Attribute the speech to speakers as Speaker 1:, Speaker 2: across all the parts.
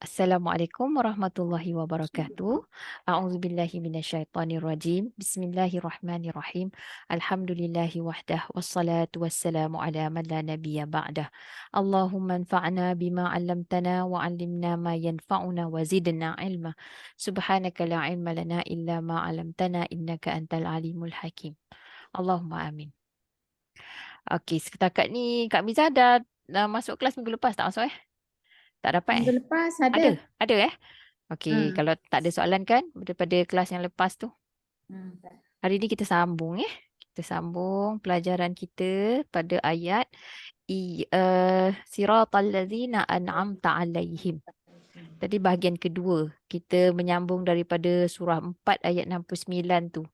Speaker 1: Assalamualaikum warahmatullahi wabarakatuh. A'udzubillahi minasyaitonirrajim. Bismillahirrahmanirrahim. Alhamdulillahi wahdah wassalatu wassalamu ala man la nabiyya ba'dah. Allahumma anfa'na bima 'allamtana wa 'allimna ma yanfa'una wa zidna 'ilma. Subhanaka la 'ilma lana illa ma 'allamtana innaka antal alimul hakim. Allahumma amin. Okey, setakat ni Kak Miza dah masuk kelas minggu lepas tak masuk? Tak dapat
Speaker 2: Minggu lepas
Speaker 1: Ada?
Speaker 2: ada.
Speaker 1: Ada Okey,
Speaker 2: Ha.
Speaker 1: kalau tak ada soalan kan daripada kelas yang lepas tu.
Speaker 2: Tak.
Speaker 1: Hari ni kita sambung Kita sambung pelajaran kita pada ayat siratal ladzina an'amta alaihim. Tadi bahagian kedua, kita menyambung daripada surah 4 ayat 69 tu.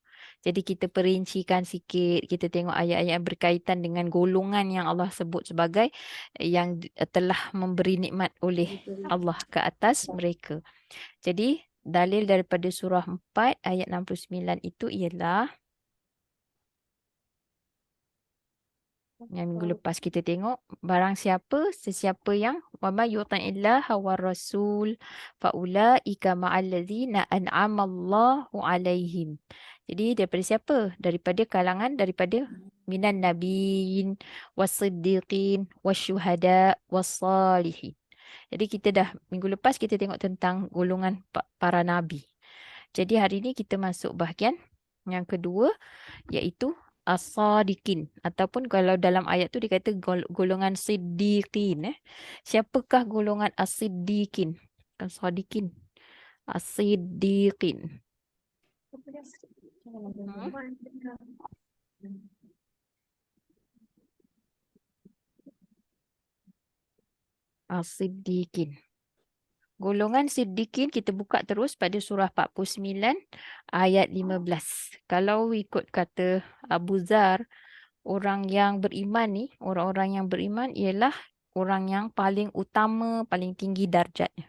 Speaker 1: Jadi kita perincikan sikit, kita tengok ayat-ayat yang berkaitan dengan golongan yang Allah sebut sebagai yang telah memberi nikmat oleh Allah ke atas mereka. Jadi dalil daripada surah 4 ayat 69 itu ialah yang minggu lepas kita tengok, barang siapa sesiapa yang wama yuti'illah wa rasul faulaika ma'allazina an'amallahu alaihim. Jadi daripada siapa? Daripada minan nabiyyin was-siddiqin wasyuhada was-salihin. Jadi kita dah minggu lepas kita tengok tentang golongan para nabi. Jadi hari ini kita masuk bahagian yang kedua, iaitu as-sadiqin, ataupun kalau dalam ayat tu dikata golongan siddiqin. Siapakah golongan as-siddiqin? As-sadiqin. As-siddiqin. As-siddiqin. Golongan siddiqin kita buka terus pada surah 49 ayat 15. Kalau ikut kata Abu Zar, orang yang beriman ni, orang-orang yang beriman ialah orang yang paling utama, paling tinggi darjatnya.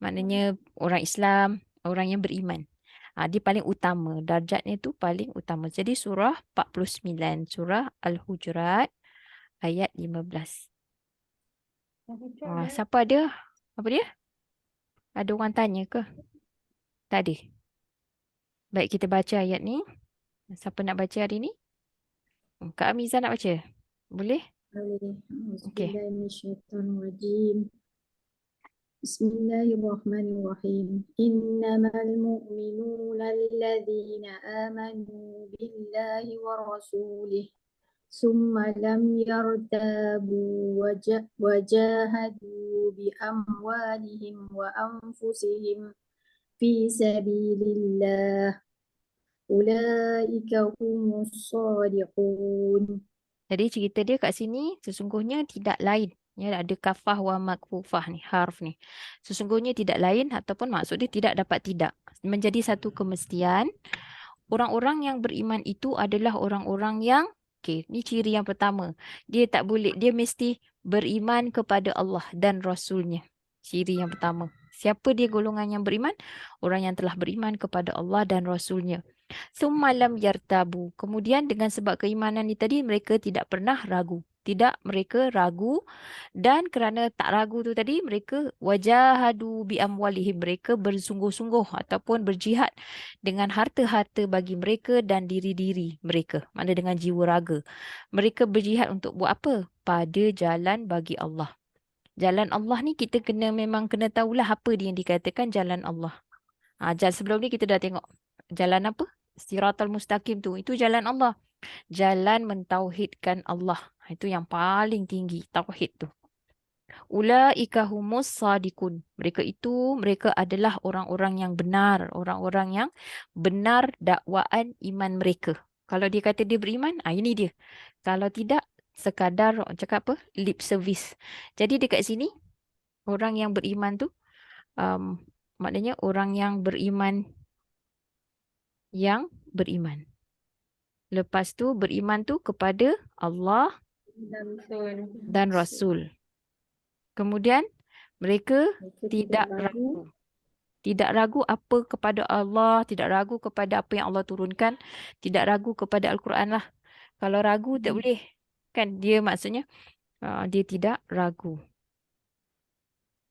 Speaker 1: Maknanya orang Islam, orang yang beriman. Dia paling utama, darjatnya tu paling utama. Jadi surah 49, surah Al-Hujurat ayat 15. Siapa ada? Apa dia? Ada orang tanya ke? Tak ada. Baik, kita baca ayat ni. Siapa nak baca hari ni? Kak Amiza nak baca? Boleh?
Speaker 2: Boleh.
Speaker 1: Okey.
Speaker 2: Bismillahirrahmanirrahim. Bismillahirrahmanirrahim. Innamal mu'minuna alladzina amanu billahi wa rasulih. Summa lam yartabu wajahadu bi amwalihim wa anfusihim fi sabilillah. Ulaika humus shadiqun.
Speaker 1: Jadi cerita dia kat sini sesungguhnya tidak lain. Ya, ada kafah wa makfufah ni, harf ni. Sesungguhnya tidak lain ataupun maksud dia tidak dapat tidak. Menjadi satu kemestian. Orang-orang yang beriman itu adalah orang-orang yang, okey, ni ciri yang pertama. Dia tak boleh, dia mesti beriman kepada Allah dan Rasulnya. Ciri yang pertama. Siapa dia golongan yang beriman? Orang yang telah beriman kepada Allah dan Rasulnya. Summalam yartabu. Kemudian dengan sebab keimanan ni tadi, mereka tidak pernah ragu. Tidak, mereka ragu. Dan kerana tak ragu tu tadi, mereka wajahadu bi amwalihim. Mereka bersungguh-sungguh ataupun berjihad dengan harta-harta bagi mereka dan diri-diri mereka. Maknanya dengan jiwa raga. Mereka berjihad untuk buat apa? Pada jalan bagi Allah. Jalan Allah ni kita memang kena tahulah apa dia yang dikatakan jalan Allah. Sebelum ni kita dah tengok jalan apa? Siratal mustaqim tu. Itu jalan Allah. Jalan mentauhidkan Allah. Itu yang paling tinggi, tauhid tu. Ulaika humus sadikun. Mereka adalah orang-orang yang benar. Orang-orang yang benar dakwaan iman mereka. Kalau dia kata dia beriman, ini dia. Kalau tidak, sekadar cakap apa? Lip service. Jadi dekat sini, orang yang beriman tu, maknanya orang yang beriman Lepas tu beriman tu kepada Allah dan Rasul. Kemudian mereka tidak ragu. Tidak ragu apa kepada Allah, tidak ragu kepada apa yang Allah turunkan, tidak ragu kepada Al-Quran lah. Kalau ragu tak boleh. Kan dia maksudnya dia tidak ragu.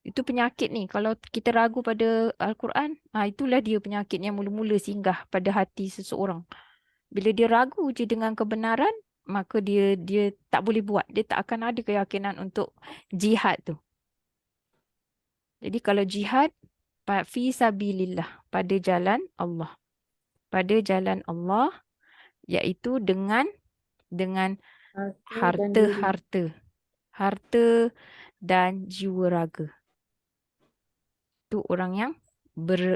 Speaker 1: Itu penyakit ni. Kalau kita ragu pada Al-Quran, itulah dia penyakit yang mula-mula singgah pada hati seseorang. Bila dia ragu je dengan kebenaran, maka dia tak boleh buat. Dia tak akan ada keyakinan untuk jihad tu. Jadi kalau jihad, fi sabilillah, pada jalan Allah. Pada jalan Allah, iaitu dengan
Speaker 2: harta dan diri.
Speaker 1: harta dan jiwa raga. Itu orang yang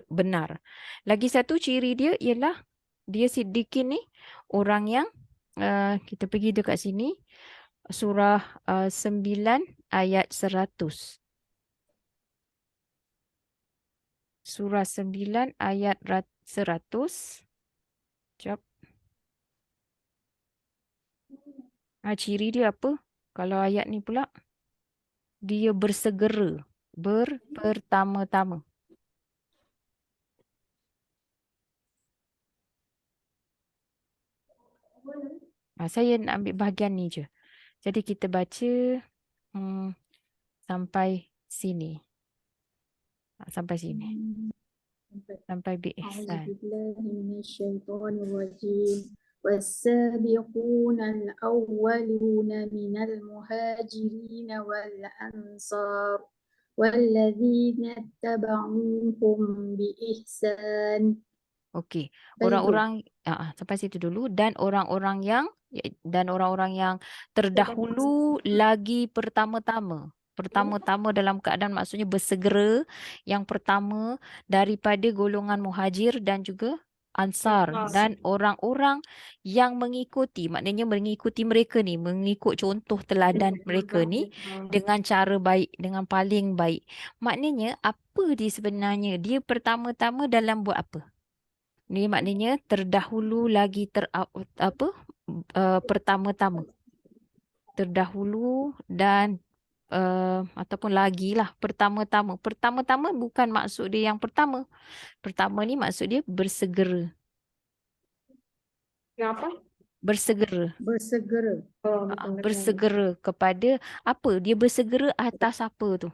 Speaker 1: benar. Lagi satu ciri dia ialah dia Siddiqin ni orang yang kita pergi dekat sini surah 9 ayat 100. Surah 9 ayat 100. Sekejap. Ciri dia apa? Kalau ayat ni pula, dia bersegera, pertama-tama. Saya nak ambil bahagian ni je. Jadi kita baca sampai sini. Sampai sini. Sampai biihsan.
Speaker 2: والسابقون الأولون من المهاجرين والأنصار والذين اتبعوهم بإحسان.
Speaker 1: Okey, orang-orang sampai situ dulu dan orang-orang yang terdahulu lagi pertama-tama dalam keadaan maksudnya bersegera, yang pertama daripada golongan muhajir dan juga ansar, dan orang-orang yang mengikuti, maknanya mengikuti mereka ni, mengikut contoh teladan mereka ni dengan cara baik, dengan paling baik. Maknanya apa dia sebenarnya? Dia pertama-tama dalam buat apa? Ni maknanya terdahulu lagi pertama-tama. Terdahulu dan ataupun lagi lah pertama-tama. Pertama-tama bukan maksud dia yang pertama. Pertama ni maksud dia bersegera.
Speaker 2: Kenapa?
Speaker 1: Bersegera.
Speaker 2: Bersegera.
Speaker 1: Bersegera kepada apa? Dia bersegera atas apa tu?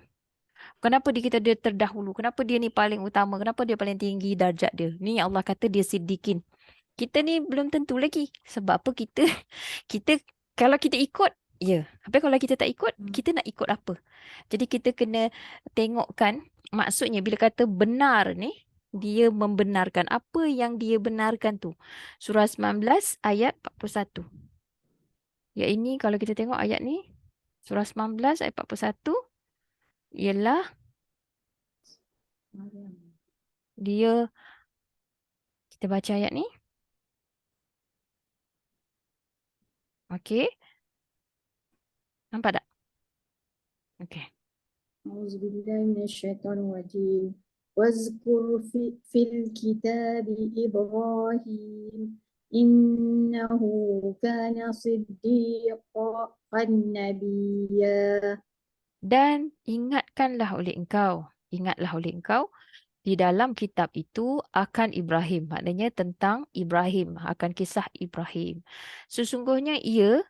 Speaker 1: Kenapa dia terdahulu? Kenapa dia ni paling utama? Kenapa dia paling tinggi darjat dia? Ni Allah kata dia siddiqin. Kita ni belum tentu lagi. Sebab apa kita kalau kita ikut, ya. Tapi kalau kita tak ikut, kita nak ikut apa? Jadi kita kena tengokkan maksudnya bila kata benar ni, dia membenarkan apa yang dia benarkan tu. Surah 19 ayat 41. Ya, ini kalau kita tengok ayat ni, surah 19 ayat 41 ialah dia, kita baca ayat ni. Okey. Nampak tak? Okey.
Speaker 2: Auzubillahiminasyaitonirrajim. Wazkur fil kitabi Ibrahim innahu kana siddiqan nabiyya.
Speaker 1: Dan ingatlah oleh engkau di dalam kitab itu akan Ibrahim. Maknanya tentang Ibrahim, akan kisah Ibrahim. Sesungguhnya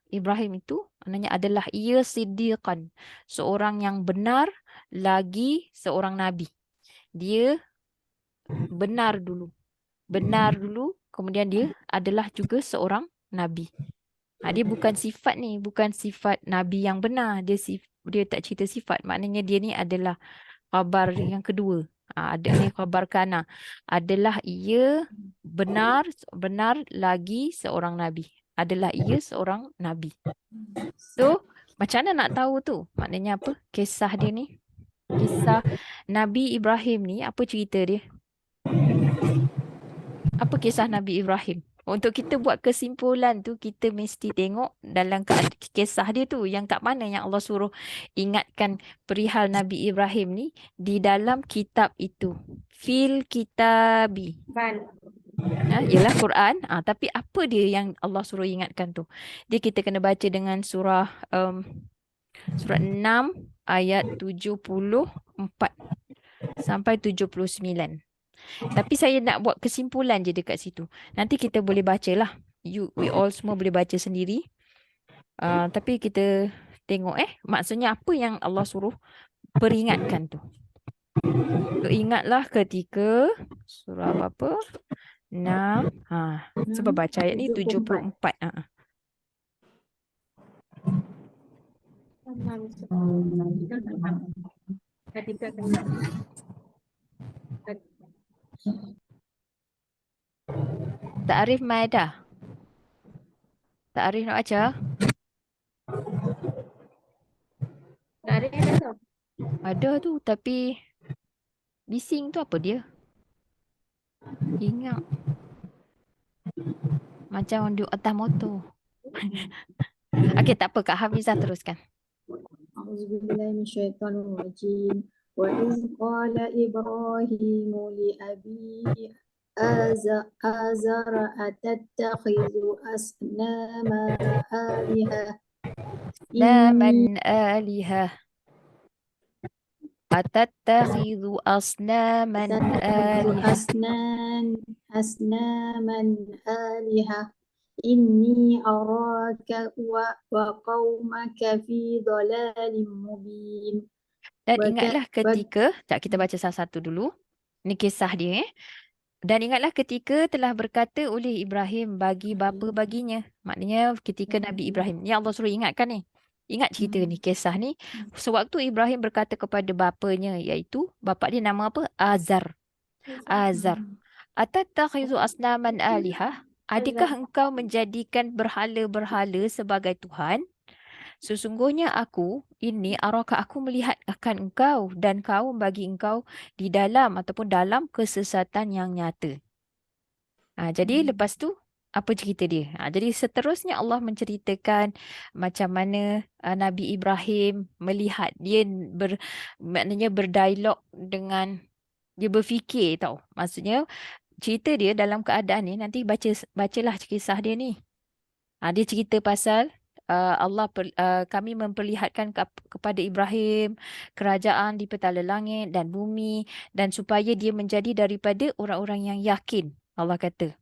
Speaker 1: Ibrahim itu maknanya adalah siddiqan, seorang yang benar lagi seorang nabi. Dia benar dulu, kemudian dia adalah juga seorang nabi. Dia bukan sifat ni, bukan sifat nabi yang benar. Dia tak cerita sifat. Maknanya dia ni adalah khabar yang kedua. Ada ni khabar kana. Adalah ia benar lagi seorang nabi. Adalah ia seorang nabi. So, macam mana nak tahu tu? Maknanya apa? Kisah dia ni. Kisah Nabi Ibrahim ni, apa cerita dia? Apa kisah Nabi Ibrahim? Untuk kita buat kesimpulan tu, kita mesti tengok dalam kisah dia tu. Yang kat mana yang Allah suruh ingatkan perihal Nabi Ibrahim ni di dalam kitab itu. Fil kitabi. Ialah Quran. Tapi apa dia yang Allah suruh ingatkan tu? Dia kita kena baca dengan surah 6 ayat 74 sampai 79. Tapi saya nak buat kesimpulan je dekat situ. Nanti kita boleh bacalah. We all semua boleh baca sendiri. Tapi kita Tengok maksudnya apa yang Allah suruh peringatkan tu. So, ingatlah ketika surah apa? 6. Sebab baca ayat ni 74. Ta'rif Maidah. Ta'rif nak baca? Ada tu, tapi bising tu apa dia? Ingat. Macam duduk atas motor. Okey, tak apa. Kak Hafizah teruskan.
Speaker 2: أعوذ بالله من الشيطان الرجيم وإذ قال إبراهيم لأبيه آزر أتتخذ أصناما آلهة
Speaker 1: Naman alihah. Atattakhidhu asnaman alihah.
Speaker 2: أصناما آلهة إني أراك وقومك في ضلال مبين.
Speaker 1: Dan ingatlah ketika, kita baca satu-satu dulu. Ini kisah dia. Dan ingatlah ketika telah berkata oleh Ibrahim bagi bapa baginya. Maknanya ketika Nabi Ibrahim. Ni Allah suruh ingatkan ni. Ingat cerita ni, kisah ni. Sewaktu Ibrahim berkata kepada bapanya, iaitu bapa dia nama apa? Azar. Azar. Atattakhidhu asnaman alihah. Adakah engkau menjadikan berhala-berhala sebagai Tuhan? Sesungguhnya aku, ini araka aku melihat akan engkau dan kaum bagi engkau di dalam ataupun dalam kesesatan yang nyata. Jadi lepas tu, apa cerita dia? Jadi seterusnya Allah menceritakan macam mana Nabi Ibrahim melihat dia maknanya berdialog dengan, dia berfikir tau. Maksudnya cerita dia dalam keadaan ni, nanti bacalah kisah dia ni. Dia cerita pasal kami memperlihatkan kepada Ibrahim kerajaan di petala langit dan bumi, dan supaya dia menjadi daripada orang-orang yang yakin, Allah kata.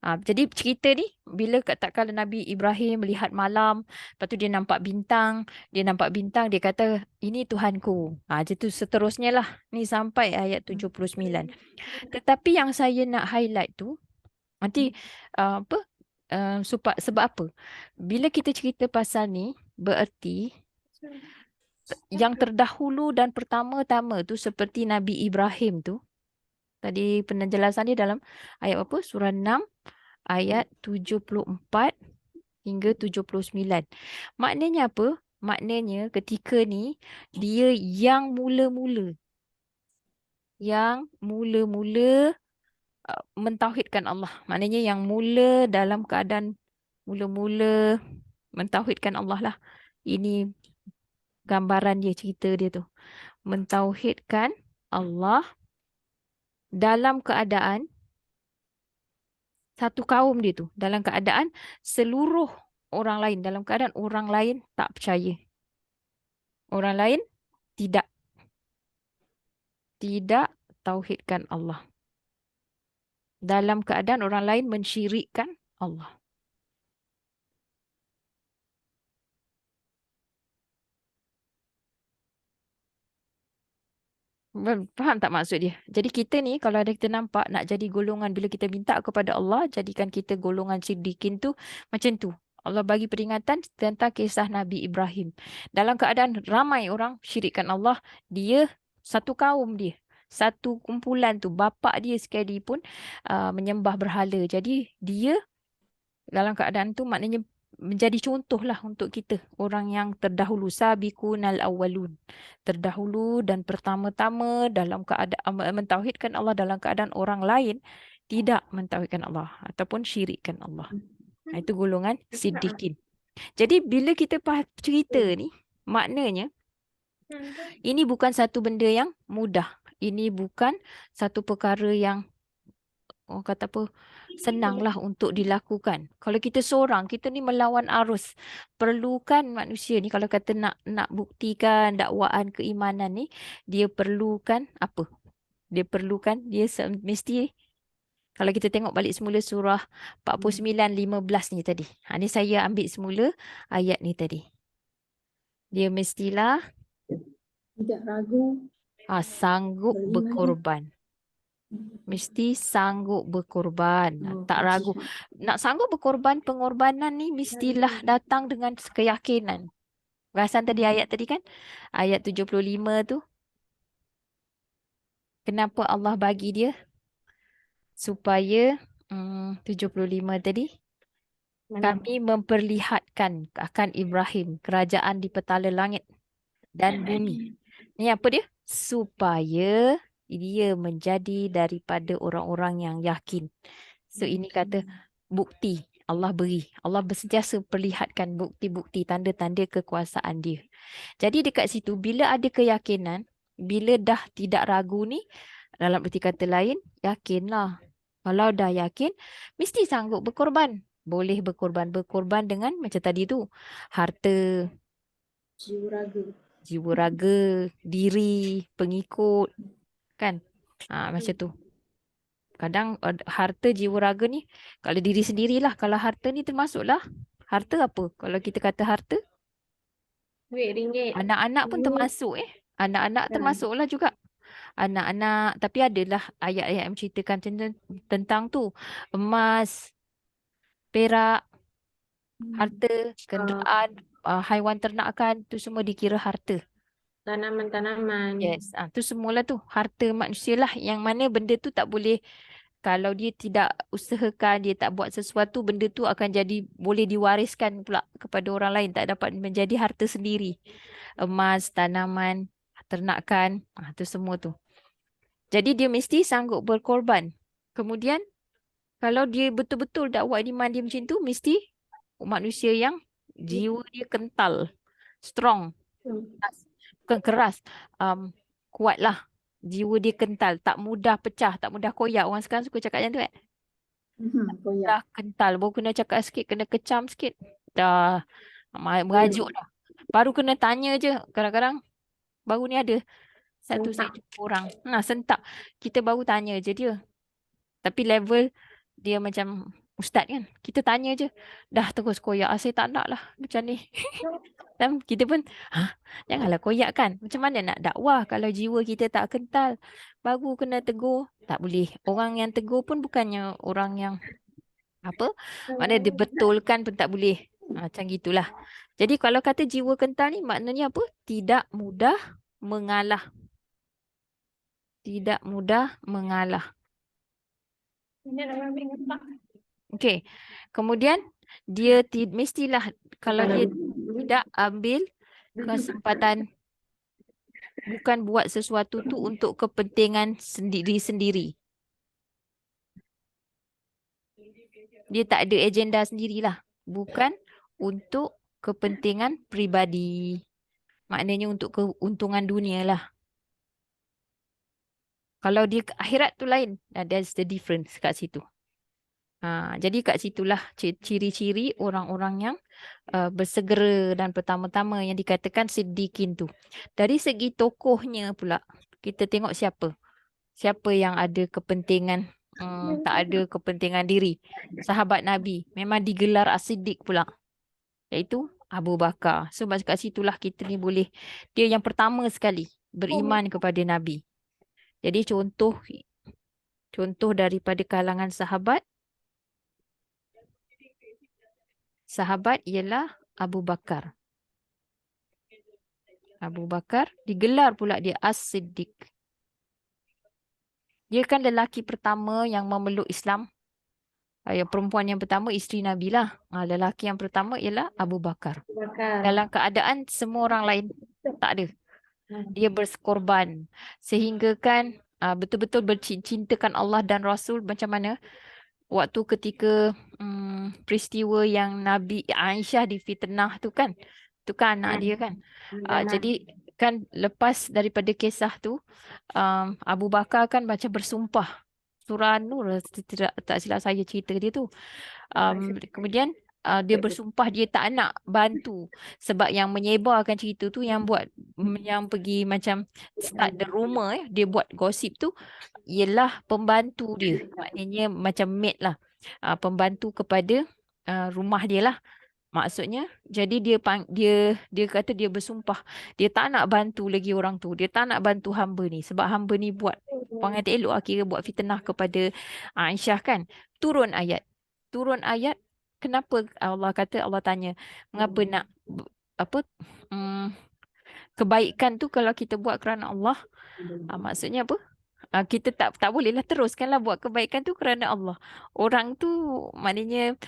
Speaker 1: Jadi cerita ni bila tak kala Nabi Ibrahim melihat malam, lepas tu dia nampak bintang, dia kata ini Tuhanku. Jadi tu seterusnya lah ni sampai ayat 79. Tetapi yang saya nak highlight tu nanti sebab apa? Bila kita cerita pasal ni, bererti yang terdahulu dan pertama-tama tu seperti Nabi Ibrahim tu. Tadi penjelasan dia dalam ayat apa? Surah 6 ayat 74 hingga 79. Maknanya apa? Maknanya ketika ni dia yang mula-mula mentauhidkan Allah. Maknanya yang mula dalam keadaan mula-mula mentauhidkan Allah lah. Ini gambaran dia, cerita dia tu. Mentauhidkan Allah dalam keadaan satu kaum dia tu. Dalam keadaan seluruh orang lain. Dalam keadaan orang lain tak percaya. Orang lain tidak tauhidkan Allah. Dalam keadaan orang lain mensyirikkan Allah. Faham tak maksud dia? Jadi kita ni kalau ada kita nampak nak jadi golongan, bila kita minta kepada Allah, jadikan kita golongan siddiqin tu macam tu. Allah bagi peringatan tentang kisah Nabi Ibrahim. Dalam keadaan ramai orang syirikkan Allah, dia satu kaum dia. Satu kumpulan tu, bapa dia sekali pun menyembah berhala. Jadi dia dalam keadaan tu maknanya menjadi contohlah untuk kita, orang yang terdahulu, sabiqunal awwalun, terdahulu dan pertama-tama dalam keadaan mentauhidkan Allah, dalam keadaan orang lain tidak mentauhidkan Allah ataupun syirikkan Allah. Itu golongan siddiqin. Jadi bila kita cerita ni, maknanya ini bukan satu benda yang mudah. Ini bukan satu perkara yang orang kata apa, senanglah untuk dilakukan. Kalau kita seorang, kita ni melawan arus. Perlukan manusia ni, kalau kata nak buktikan dakwaan keimanan ni, dia perlukan apa? Dia mesti, kalau kita tengok balik semula surah 49, 15 ni tadi. Ni saya ambil semula ayat ni tadi. Dia mestilah
Speaker 2: tidak ragu
Speaker 1: sanggup
Speaker 2: beriman.
Speaker 1: berkorban. Mesti sanggup berkorban. Tak ragu. Nak sanggup berkorban, pengorbanan ni mestilah datang dengan keyakinan. Perasan tadi ayat tadi kan? Ayat 75 tu. Kenapa Allah bagi dia? Supaya 75 tadi. Kami memperlihatkan akan Ibrahim kerajaan di petala langit dan bumi. Ni apa dia? Supaya dia menjadi daripada orang-orang yang yakin. So ini kata bukti Allah beri. Allah sentiasa perlihatkan bukti-bukti, tanda-tanda kekuasaan dia. Jadi dekat situ bila ada keyakinan, bila dah tidak ragu ni, dalam erti kata lain, yakinlah. Kalau dah yakin, mesti sanggup berkorban. Boleh berkorban. Berkorban dengan macam tadi tu. Harta,
Speaker 2: Jiwa raga.
Speaker 1: jiwa raga, diri, pengikut. Kan? Macam tu. Kadang harta, jiwa raga ni, kalau diri sendirilah. Kalau harta ni termasuklah. Harta apa? Kalau kita kata harta,
Speaker 2: Duit ringgit.
Speaker 1: anak-anak pun termasuk Anak-anak termasuklah juga. Anak-anak, tapi adalah ayat-ayat yang menceritakan tentang tu. Emas, perak, harta, kenderaan, haiwan ternakan, tu semua dikira harta.
Speaker 2: Tanaman-tanaman.
Speaker 1: Yes, tu semualah tu harta manusia lah. Yang mana benda tu tak boleh, kalau dia tidak usahakan, dia tak buat sesuatu, benda tu akan jadi boleh diwariskan pula kepada orang lain, tak dapat menjadi harta sendiri. Emas, tanaman, ternakan, tu semua tu. Jadi dia mesti sanggup berkorban. Kemudian kalau dia betul-betul dakwah iman dia macam tu, mesti manusia yang jiwa dia kental, strong, bukan keras, kuatlah. Jiwa dia kental, tak mudah pecah, tak mudah koyak. Orang sekarang suka cakap macam tu kan?
Speaker 2: Koyak.
Speaker 1: Dah kental, baru kena cakap sikit, kena kecam sikit. Dah merajuk dah. Baru kena tanya je. Kadang-kadang baru ni ada satu saya jumpa orang. Sentak. Kita baru tanya je dia. Tapi level dia macam ustaz kan. Kita tanya je. Dah terus koyak. Saya tak nak lah macam ni. Dan kita pun, janganlah koyak kan. Macam mana nak dakwah kalau jiwa kita tak kental. Baru kena tegur. Tak boleh. Orang yang tegur pun bukannya orang yang apa. Maknanya dia betulkan pun tak boleh. Macam gitulah. Jadi kalau kata jiwa kental ni maknanya apa? Tidak mudah mengalah. Tidak mudah mengalah. Okey. Kemudian dia mestilah kalau dia tidak ambil kesempatan, bukan buat sesuatu tu untuk kepentingan sendiri-sendiri. Dia tak ada agenda sendirilah. Bukan untuk kepentingan peribadi. Maknanya untuk keuntungan dunia lah. Kalau dia ke akhirat tu lain. That's the difference kat situ. Jadi kat situlah ciri-ciri orang-orang yang bersegera dan pertama-tama yang dikatakan siddiqin tu. Dari segi tokohnya pula, kita tengok siapa. Siapa yang ada kepentingan, tak ada kepentingan diri. Sahabat Nabi, memang digelar as-siddiq pula. Iaitu Abu Bakar. So kat situlah kita ni boleh, dia yang pertama sekali beriman kepada Nabi. Jadi contoh daripada kalangan sahabat ialah Abu Bakar. Abu Bakar digelar pula dia As-Siddiq. Dia kan lelaki pertama yang memeluk Islam. Yang perempuan yang pertama isteri Nabi lah. Lelaki yang pertama ialah Abu Bakar. Dalam keadaan semua orang lain tak ada. Dia berkorban. Sehingga kan betul-betul bercintakan Allah dan Rasul. Macam mana? Waktu ketika peristiwa yang Nabi Aisyah difitnah tu kan. Tu kan anak dia kan. Jadi kan lepas daripada kisah tu, Abu Bakar kan macam bersumpah. Surah An-Nur, tak silap saya cerita dia tu. Kemudian dia bersumpah dia tak nak bantu. Sebab yang menyebarkan cerita tu, yang buat, yang pergi macam start the rumor, dia buat gosip tu, ialah pembantu dia. Maknanya macam maid lah. Pembantu kepada rumah dia lah. Maksudnya, jadi dia kata dia bersumpah, dia tak nak bantu lagi orang tu, dia tak nak bantu hamba ni sebab hamba ni buat pengantin elok, akhirnya buat fitnah kepada Aisyah kan. Turun ayat. Turun ayat, kenapa Allah kata, Allah tanya, mengapa nak apa kebaikan tu kalau kita buat kerana Allah, maksudnya apa? Kita tak bolehlah teruskanlah buat kebaikan tu kerana Allah. Orang tu maknanya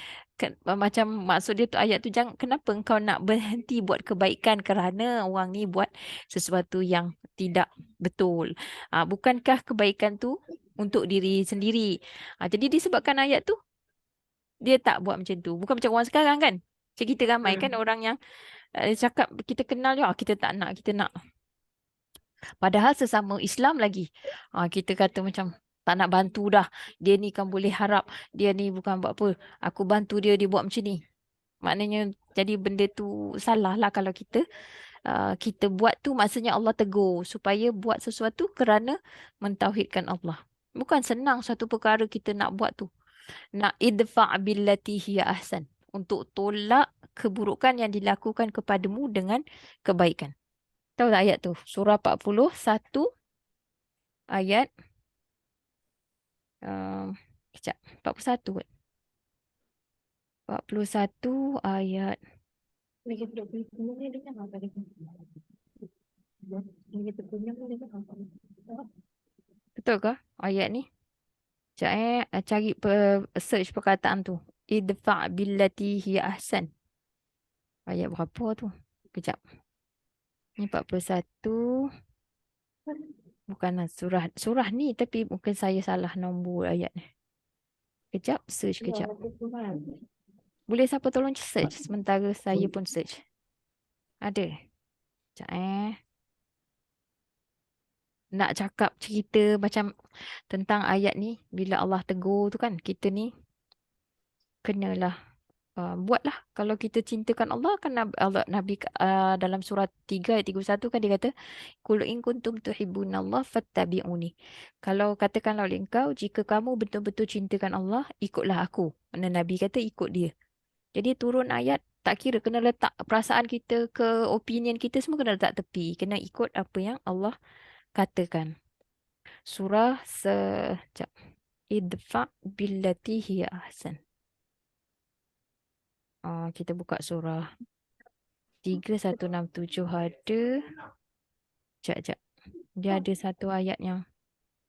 Speaker 1: macam maksud dia tu ayat tu, jangan, kenapa engkau nak berhenti buat kebaikan kerana orang ni buat sesuatu yang tidak betul. Bukankah kebaikan tu untuk diri sendiri? Jadi disebabkan ayat tu dia tak buat macam tu. Bukan macam orang sekarang kan. Macam kita ramai kan orang yang cakap kita kenal je, kita tak nak, kita nak. Padahal sesama Islam lagi. Kita kata macam tak nak bantu dah. Dia ni kan boleh harap. Dia ni bukan buat apa. Aku bantu dia, dia buat macam ni. Maknanya jadi benda tu salah lah kalau kita buat tu, maksudnya Allah tegur supaya buat sesuatu kerana mentauhidkan Allah. Bukan senang satu perkara kita nak buat tu. Nak idfa' billati hiya ahsan. Untuk tolak keburukan yang dilakukan kepadamu dengan kebaikan. Tahu tak ayat tu? Surah 41 ayat kejap, 41 kot. 41 ayat. Betul ke ayat ni? Sekejap cari search perkataan tu. Idfa' billati hiya ahsan. Ayat berapa tu? Kejap. Ni 41. Bukanlah surah ni, tapi mungkin saya salah nombor ayat ni. Kejap, search kejap. Boleh siapa tolong search sementara saya pun search. Ada. Sekejap Nak cakap cerita macam tentang ayat ni, bila Allah tegur tu kan, kita ni kenalah buatlah. Kalau kita cintakan Allah, kan Allah Nabi dalam surah 3 ayat 31 kan dia kata, Qul in kuntum tuhibbunallah fattabi'uni. Kalau katakanlah oleh engkau, jika kamu betul-betul cintakan Allah, ikutlah aku. Mana Nabi kata ikut dia. Jadi turun ayat, tak kira kena letak perasaan kita ke opinion kita, semua kena letak tepi. Kena ikut apa yang Allah katakan. Surah sekejap. Idfa' billati hiya ahsan. Kita buka surah 3167 ada. Sekejap. Dia ada satu ayat yang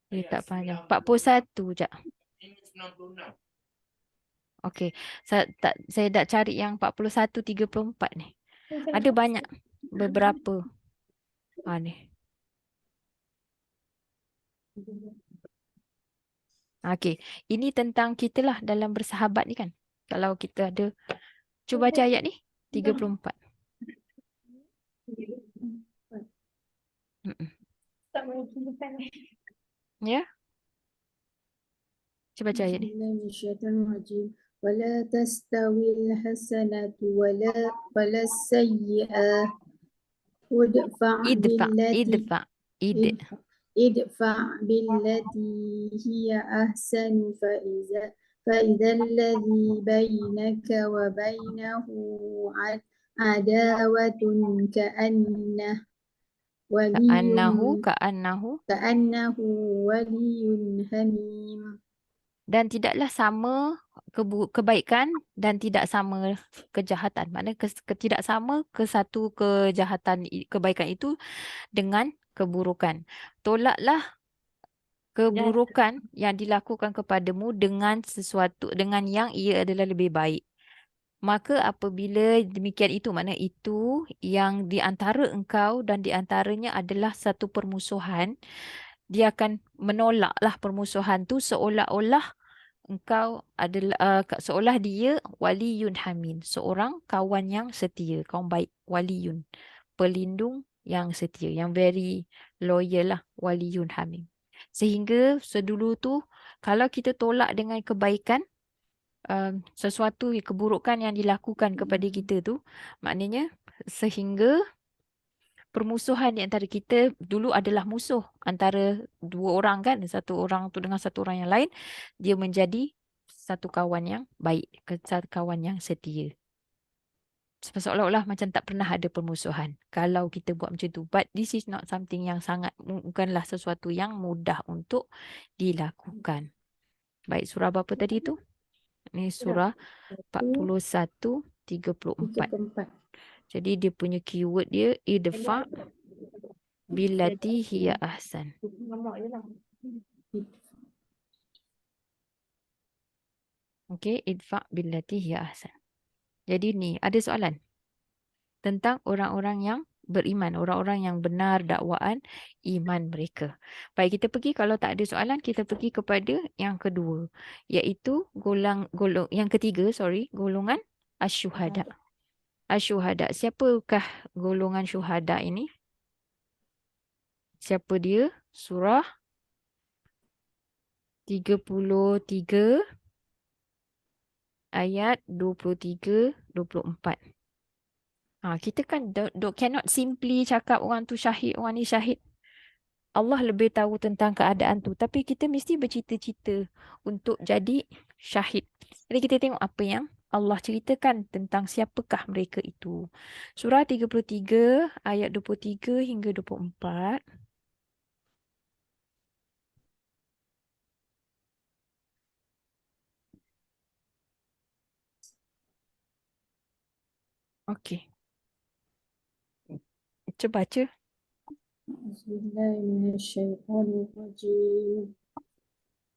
Speaker 1: dia tak panjang. 41 sekejap. Okey. Saya dah cari yang 41-34 ni. Ada banyak. Beberapa. Ni. Okey. Ini tentang kita lah dalam bersahabat ni kan. Kalau kita ada. Cuba baca ayat ni. 34. Ya. Cuba baca ayat ni.
Speaker 2: Bismillahirrahmanirrahim. Wala tastawil hasanatu wala sayyi'ah udfa' idfa' billati hiya ahsanu فإذا الذي بينك وبينه عداوة كأنه ولي حميم.
Speaker 1: Dan tidaklah sama kebaikan dan tidak sama kejahatan. Maknanya tidak sama ke satu kebaikan itu dengan keburukan. Tolaklah keburukan yang dilakukan kepadamu dengan yang ia adalah lebih baik. Maka apabila demikian itu, maknanya itu yang di antara engkau dan di antaranya adalah satu permusuhan, dia akan menolaklah permusuhan tu seolah-olah engkau adalah seolah dia waliyun hamim, seorang kawan yang setia, kawan baik, waliyun, pelindung yang setia, yang very loyal lah, waliyun hamim. Sehingga sedulu tu kalau kita tolak dengan kebaikan, sesuatu keburukan yang dilakukan kepada kita tu, maknanya sehingga permusuhan di antara kita dulu adalah musuh antara dua orang kan, satu orang tu dengan satu orang yang lain, dia menjadi satu kawan yang baik, satu kawan yang setia. seolah-olah macam tak pernah ada permusuhan kalau kita buat macam tu. But this is not something yang sangat, bukanlah sesuatu yang mudah untuk dilakukan. Baik, surah berapa tadi tu? Ini surah 41, 34.
Speaker 2: 34.
Speaker 1: Jadi dia punya keyword dia idfa billati hiya ahsan. Okey, idfa billati hiya ahsan. Jadi ni ada soalan tentang orang-orang yang beriman, orang-orang yang benar dakwaan iman mereka. Baik, kita pergi, kalau tak ada soalan kita pergi kepada yang kedua, iaitu yang ketiga, golongan asyuhada. Asyuhada, siapakah golongan syuhada ini? Siapa dia? Surah 33 ayat 23 24. Kita kan cannot simply cakap orang tu syahid, orang ni syahid. Allah lebih tahu tentang keadaan tu, tapi kita mesti bercita-cita untuk jadi syahid. Jadi kita tengok apa yang Allah ceritakan tentang siapakah mereka itu. Surah 33 ayat 23 hingga 24. Okey. Cuba baca.
Speaker 2: Bismillahirrahmanirrahim.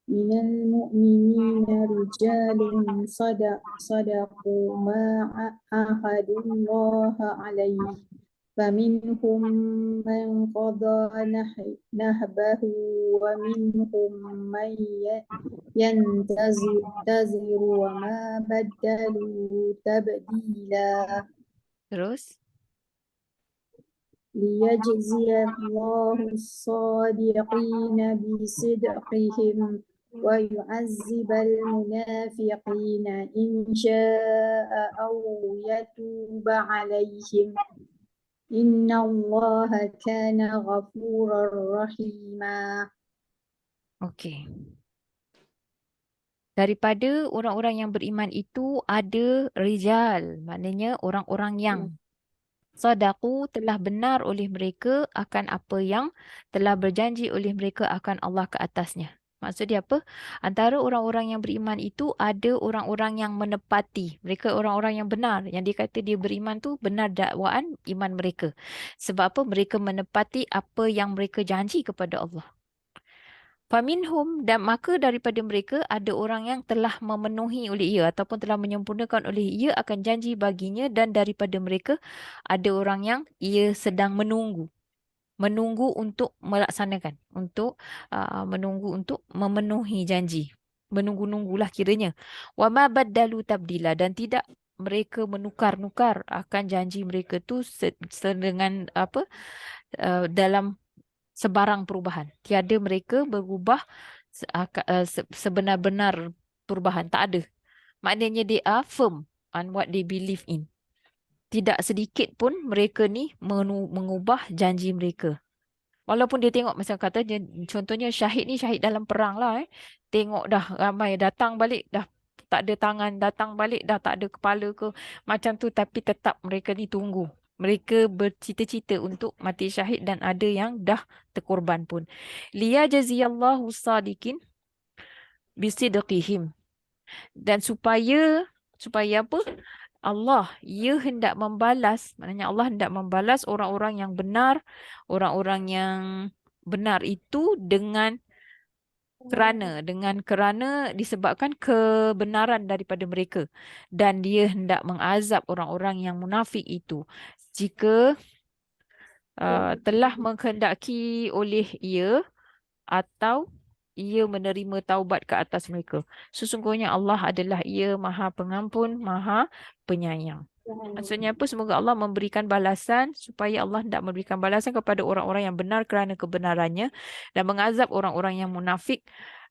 Speaker 2: Minal mu'minina rijalun sadaqu ma'ahadullaha alaihi. فمنهم من قضى نهبه ومنهم من ينتظر وما بدلوا تبديلا.
Speaker 1: Terus.
Speaker 2: ليجزي الله الصادقين بصدقهم ويعذب المنافقين إن شاء أو يتوب عليهم إن الله كان غفورا رحيما.
Speaker 1: Okey. Daripada orang-orang yang beriman itu ada rijal, maknanya orang-orang yang sadaqu, telah benar oleh mereka akan apa yang telah berjanji oleh mereka akan Allah ke atasnya. Maksud dia apa? Antara orang-orang yang beriman itu ada orang-orang yang menepati. Mereka orang-orang yang benar. Yang dia kata dia beriman tu benar dakwaan iman mereka. Sebab apa? Mereka menepati apa yang mereka janji kepada Allah. Faminhum, dan maka daripada mereka ada orang yang telah memenuhi oleh ia ataupun telah menyempurnakan oleh ia akan janji baginya, dan daripada mereka ada orang yang ia sedang menunggu untuk melaksanakan, untuk menunggu untuk memenuhi janji. Menunggu-nunggulah kiranya. Wa ma baddalu tabdila, dan tidak mereka menukar-nukar akan janji mereka tu dengan apa, dalam sebarang perubahan. Tiada mereka berubah sebenar-benar perubahan. Tak ada. Maknanya they are firm on what they believe in. Tidak sedikit pun mereka ni mengubah janji mereka. Walaupun dia tengok, macam kata, contohnya syahid ni syahid dalam perang lah. Tengok dah ramai datang balik, dah tak ada tangan, datang balik dah tak ada kepala ke. Macam tu, tapi tetap mereka ni tunggu. Mereka bercita-cita untuk mati syahid dan ada yang dah terkorban pun. Liyajziyallahu sadiqin bisidqihim. Dan supaya apa? Allah, ia hendak membalas, maknanya Allah hendak membalas orang-orang yang benar, orang-orang yang benar itu kerana disebabkan kebenaran daripada mereka, dan dia hendak mengazab orang-orang yang munafik itu jika telah menghendaki oleh ia atau ia menerima taubat ke atas mereka. Sesungguhnya Allah adalah ia Maha Pengampun, Maha Penyayang. Maksudnya apa? Semoga Allah memberikan balasan, supaya Allah hendak memberikan balasan kepada orang-orang yang benar kerana kebenarannya dan mengazab orang-orang yang munafik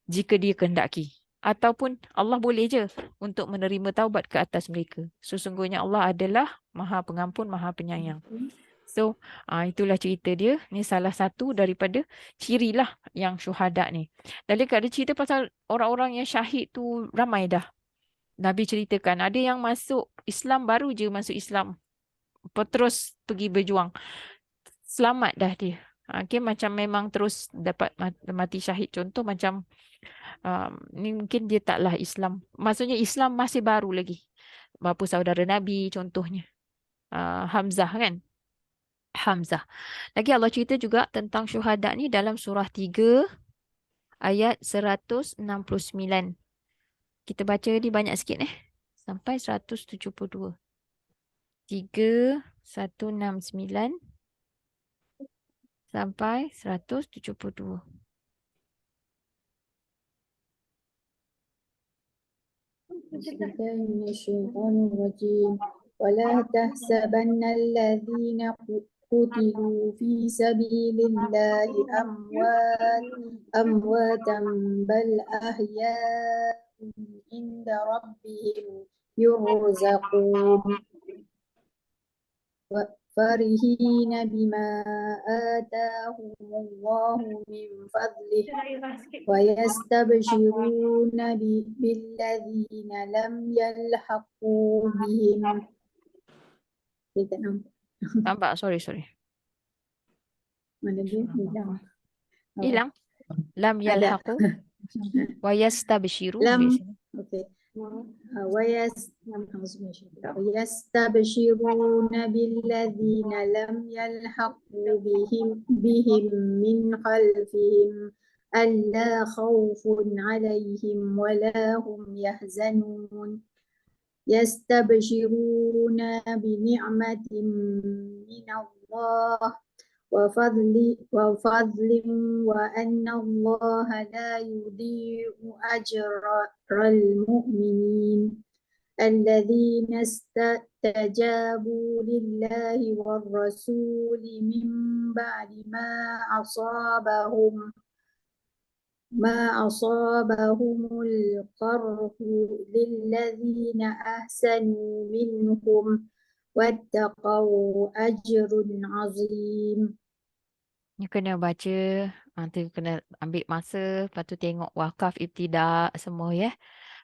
Speaker 1: jika dia kehendaki. Ataupun Allah boleh je untuk menerima taubat ke atas mereka. Sesungguhnya Allah adalah Maha Pengampun, Maha Penyayang. So, itulah cerita dia. Ni salah satu daripada cirilah yang syuhada ni. Dan dia ada cerita pasal orang-orang yang syahid tu ramai dah. Nabi ceritakan ada yang masuk Islam, baru je masuk Islam, terus pergi berjuang, selamat dah dia. Okay, macam memang terus dapat mati syahid. Contoh macam ni mungkin dia taklah Islam. Maksudnya Islam masih baru lagi. Bapa saudara Nabi contohnya. Hamzah kan? Hamzah. Lagi Allah cerita juga tentang syuhada ni dalam surah 3 ayat 169. Kita baca ni banyak sikit sampai 172. 3, 169 sampai 172.
Speaker 2: بسم الله من الشيطان الرجيم ولا تحسبن الذين قتلوا في سبيل الله أمواتا بل أحياء عند ربهم يرزقون فرحين بما آتاهم الله من فضله ويستبشرون بالذين لم يلحقوا بهم. Kita nampak
Speaker 1: Nampak? Sorry.
Speaker 2: mana dia hilang.
Speaker 1: Hilang. Lam
Speaker 2: Ada.
Speaker 1: yalhaqu wa yastabshiru.
Speaker 2: Lam. Okay. ويستبشرون بالذين لم يلحقوا بهم من خلفهم ألا خوف عليهم ولا هم يحزنون يستبشرون بنعمة من الله وفضل وأن الله لا يضيع أجر المؤمنين الذين استجابوا لله والرسول من بعد ما أصابهم القرح للذين أحسنوا منهم واتقوا أجر عظيم.
Speaker 1: Ni kena baca, nanti kena ambil masa, lepas tu tengok wakaf, ibtidak semua ya.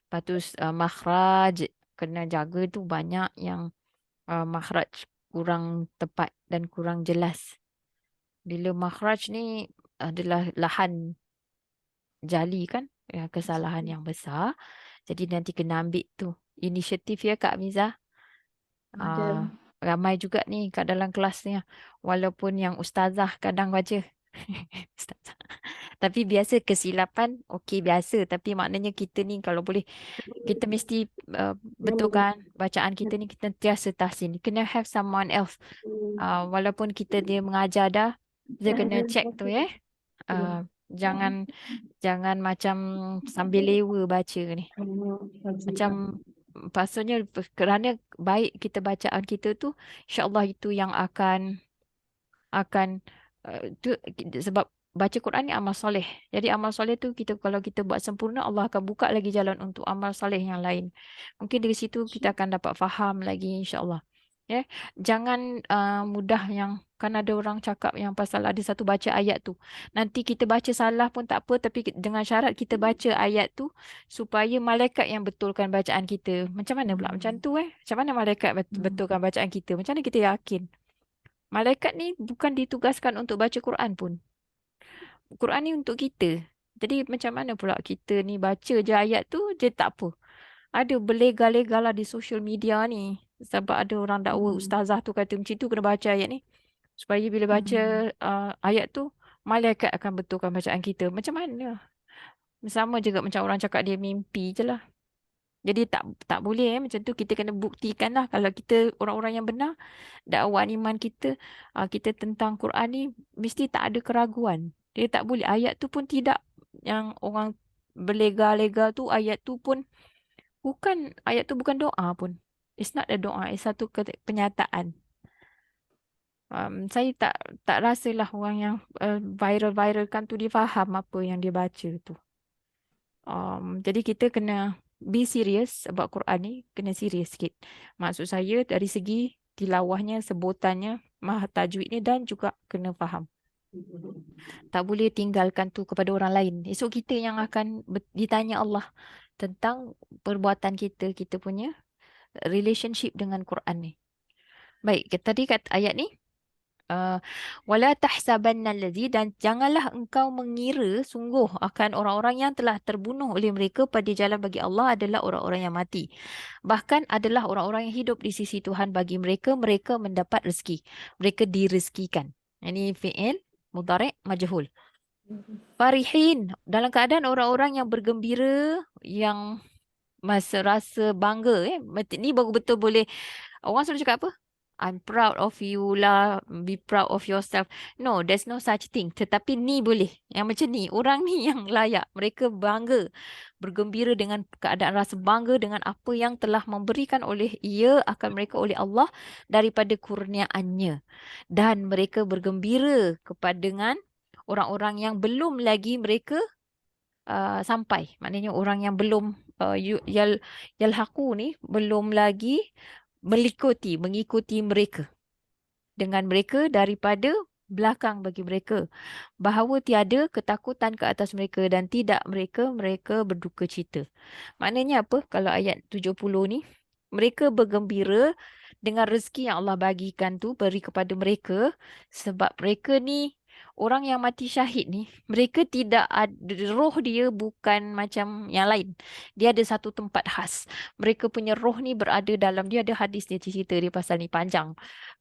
Speaker 1: Lepas tu makhraj, kena jaga tu banyak yang makhraj kurang tepat dan kurang jelas. Bila makhraj ni adalah lahan jali kan, kesalahan yang besar. Jadi nanti kena ambil tu inisiatif ya Kak Miza. Ramai juga ni kat dalam kelas ni. Walaupun yang ustazah kadang baca. Ustazah. Tapi biasa kesilapan okey biasa. Tapi maknanya kita ni kalau boleh, kita mesti betulkan bacaan kita ni, kita tiasa tahsin. Kena have someone else. Walaupun kita dia mengajar dah, kita kena check tu ya. Jangan macam sambil lewa baca ni. Macam maksudnya kerana baik kita bacaan kita tu, insya-Allah itu yang akan tu sebab baca Quran ni amal soleh. Jadi amal soleh tu kalau kita buat sempurna, Allah akan buka lagi jalan untuk amal soleh yang lain. Mungkin dari situ kita akan dapat faham lagi insya-Allah. Ya, jangan mudah yang kan ada orang cakap yang pasal ada satu baca ayat tu. Nanti kita baca salah pun tak apa, tapi dengan syarat kita baca ayat tu supaya malaikat yang betulkan bacaan kita. Macam mana pula macam tu Macam mana malaikat betulkan bacaan kita? Macam mana kita yakin? Malaikat ni bukan ditugaskan untuk baca Quran pun. Quran ni untuk kita. Jadi macam mana pula kita ni baca je ayat tu je tak apa. Ada berlegar-legar lah di social media ni. Sebab ada orang dakwa ustazah tu kata macam tu kena baca ayat ni. Supaya bila baca ayat tu, malaikat akan betulkan bacaan kita. Macam mana? Sama juga macam orang cakap dia mimpi je lah. Jadi tak boleh macam tu. Kita kena buktikan lah kalau kita orang-orang yang benar, dakwaan iman kita, kita tentang Quran ni mesti tak ada keraguan. Dia tak boleh. Ayat tu pun tidak, yang orang berlega-lega tu, ayat tu pun ayat tu bukan doa pun. It's not a doa, it's satu penyataan. Saya tak rasalah orang yang viral-viralkan tu dia faham apa yang dia baca tu. Jadi kita kena be serious about Quran ni, kena serius sikit. Maksud saya dari segi tilawahnya, sebutannya, tajwid ni, dan juga kena faham. Tak boleh tinggalkan tu kepada orang lain. Esok kita yang akan ditanya Allah. tentang perbuatan kita, kita punya relationship dengan Quran ni. Baik, tadi kat ayat ni, wala tahsabanna allazi, dan janganlah engkau mengira sungguh akan orang-orang yang telah terbunuh oleh mereka pada jalan bagi Allah adalah orang-orang yang mati. Bahkan adalah orang-orang yang hidup di sisi Tuhan bagi mereka, mereka mendapat rezeki. Mereka direzekikan. Ini fi'il mudhari' majhul. Farihin, dalam keadaan orang-orang yang bergembira, yang masa rasa bangga. Ni baru betul boleh. Orang selalu cakap apa? I'm proud of you lah. Be proud of yourself. No, there's no such thing. Tetapi ni boleh. Yang macam ni. Orang ni yang layak. Mereka bangga. Bergembira dengan keadaan rasa bangga dengan apa yang telah memberikan oleh ia akan mereka oleh Allah daripada kurniaannya. Dan mereka bergembira kepada dengan orang-orang yang belum lagi mereka sampai. Maknanya orang yang belum yalhaqu ni belum lagi mengikuti mereka. Dengan mereka daripada belakang bagi mereka. Bahawa tiada ketakutan ke atas mereka dan tidak mereka berduka cita. Maknanya apa? Kalau ayat 70 ni, mereka bergembira dengan rezeki yang Allah bagikan tu beri kepada mereka sebab mereka ni orang yang mati syahid ni, mereka tidak ada, roh dia bukan macam yang lain. Dia ada satu tempat khas. Mereka punya roh ni berada dalam, dia ada hadis dia cerita dia pasal ni panjang.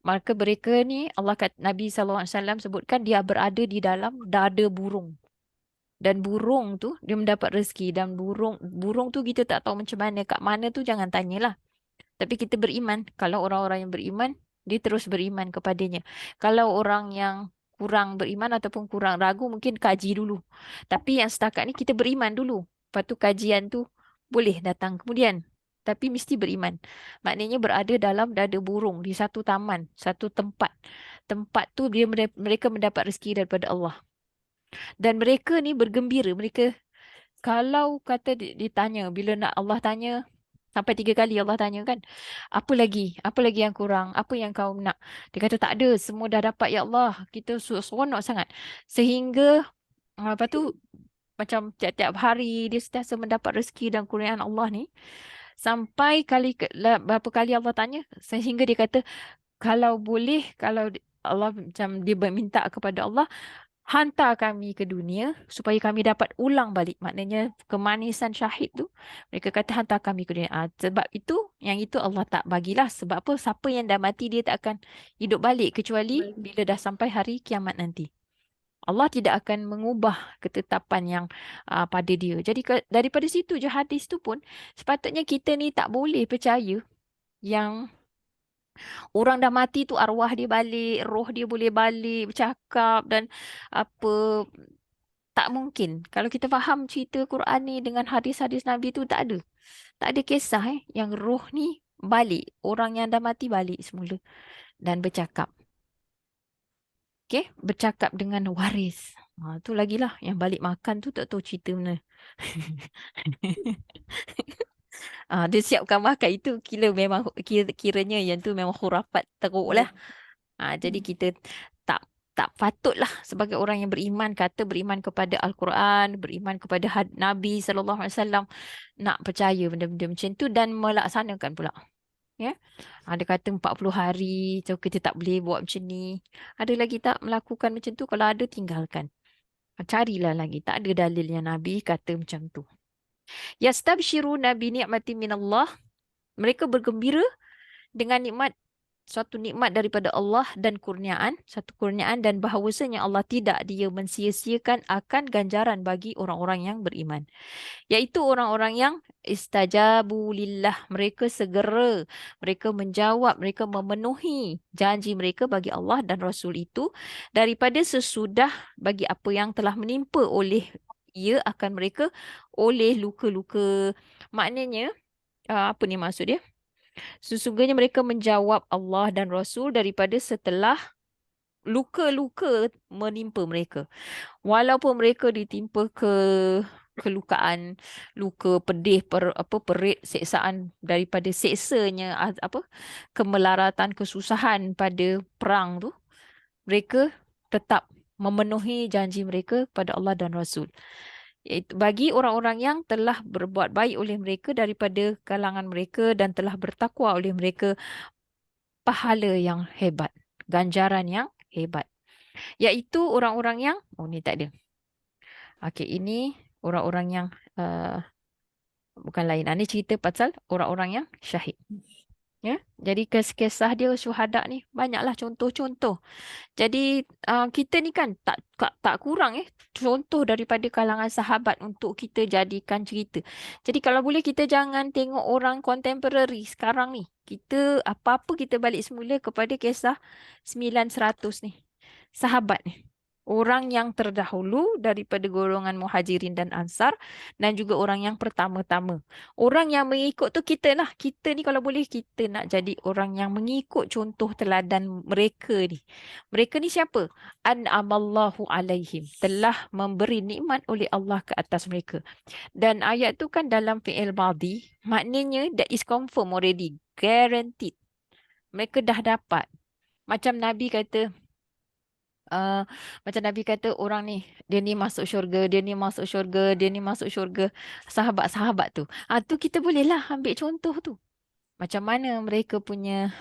Speaker 1: Maka mereka ni Allah kata, Nabi SAW sebutkan dia berada di dalam dada burung. Dan burung tu dia mendapat rezeki, dan burung tu kita tak tahu macam mana, kat mana tu jangan tanyalah. Tapi kita beriman. Kalau orang-orang yang beriman, dia terus beriman kepadanya. Kalau orang yang kurang beriman ataupun kurang ragu, mungkin kaji dulu. Tapi yang setakat ni kita beriman dulu. Lepas tu kajian tu boleh datang kemudian. Tapi mesti beriman. Maknanya berada dalam dada burung di satu taman, satu tempat. Tempat tu mereka mendapat rezeki daripada Allah. Dan mereka ni bergembira. Mereka kalau kata ditanya, bila nak Allah tanya, sampai 3 kali Allah tanya kan, apa lagi? Apa lagi yang kurang? Apa yang kau nak? Dia kata tak ada, semua dah dapat ya Allah. Kita seronok sangat. Sehingga, lepas tu, macam tiap-tiap hari dia sentiasa mendapat rezeki dan kurniaan Allah ni. Sampai berapa kali Allah tanya, sehingga dia kata, kalau boleh, kalau Allah macam dia minta kepada Allah, hantar kami ke dunia supaya kami dapat ulang balik. Maknanya kemanisan syahid tu, mereka kata hantar kami ke dunia. Sebab itu, yang itu Allah tak bagilah. Sebab apa? Siapa yang dah mati dia tak akan hidup balik kecuali bila dah sampai hari kiamat nanti. Allah tidak akan mengubah ketetapan yang pada dia. Jadi daripada situ je hadis tu pun sepatutnya kita ni tak boleh percaya yang orang dah mati tu arwah dia balik, roh dia boleh balik, bercakap dan apa. Tak mungkin. Kalau kita faham cerita Quran ni dengan hadis-hadis Nabi tu tak ada. Tak ada kisah yang roh ni balik. Orang yang dah mati balik semula dan bercakap. Okey, bercakap dengan waris. Tu lagilah yang balik makan tu tak tahu cerita mana. Dia siapkan makan itu kiranya yang tu memang khurafat teruk lah. Jadi kita tak tak patutlah sebagai orang yang beriman, kata beriman kepada Al-Quran, beriman kepada Nabi SAW, nak percaya benda-benda macam tu dan melaksanakan pula. Ya. Ada kata 40 hari, so kita tak boleh buat macam ni. Ada lagi tak melakukan macam tu? Kalau ada, tinggalkan. Carilah lagi. Tak ada dalil yang Nabi kata macam tu. Yastabshiruna bi ni'matin minallah. Mereka bergembira dengan suatu nikmat daripada Allah dan kurniaan, satu kurniaan, dan bahawasanya Allah tidak dia mensia-siakan akan ganjaran bagi orang-orang yang beriman. Iaitu orang-orang yang istajabu lillah, mereka segera, mereka menjawab, mereka memenuhi janji mereka bagi Allah dan Rasul itu daripada sesudah bagi apa yang telah menimpa oleh ia akan mereka oleh luka-luka. Maknanya, apa ni maksud dia? Sesungguhnya mereka menjawab Allah dan Rasul daripada setelah luka-luka menimpa mereka. Walaupun mereka ditimpa kelukaan, luka pedih, perit, seksaan daripada seksanya, kemelaratan, kesusahan pada perang tu, mereka tetap memenuhi janji mereka pada Allah dan Rasul. Iaitu bagi orang-orang yang telah berbuat baik oleh mereka daripada kalangan mereka dan telah bertakwa oleh mereka, pahala yang hebat, ganjaran yang hebat. Iaitu orang-orang yang, oh ni tak ada. Okey, ini orang-orang yang bukan lain. Ini cerita pasal orang-orang yang syahid. Ya, jadi kisah dia syuhada ni banyaklah contoh-contoh. Jadi kita ni kan tak kurang contoh daripada kalangan sahabat untuk kita jadikan cerita. Jadi kalau boleh kita jangan tengok orang contemporary sekarang ni. Kita apa-apa kita balik semula kepada kisah 900 ni. Sahabat ni. Orang yang terdahulu daripada golongan Muhajirin dan Ansar dan juga orang yang pertama-tama. Orang yang mengikut tu kita lah. Kita ni kalau boleh kita nak jadi orang yang mengikut contoh teladan mereka ni. Mereka ni siapa? An'amallahu alaihim. Telah memberi nikmat oleh Allah ke atas mereka. Dan ayat tu kan dalam fi'il madhi. Maknanya that is confirm already. Guaranteed. Mereka dah dapat. Macam Nabi kata, macam Nabi kata orang ni, dia ni masuk syurga, dia ni masuk syurga, dia ni masuk syurga. Sahabat-sahabat tu. Tu kita bolehlah ambil contoh tu. Macam mana mereka punya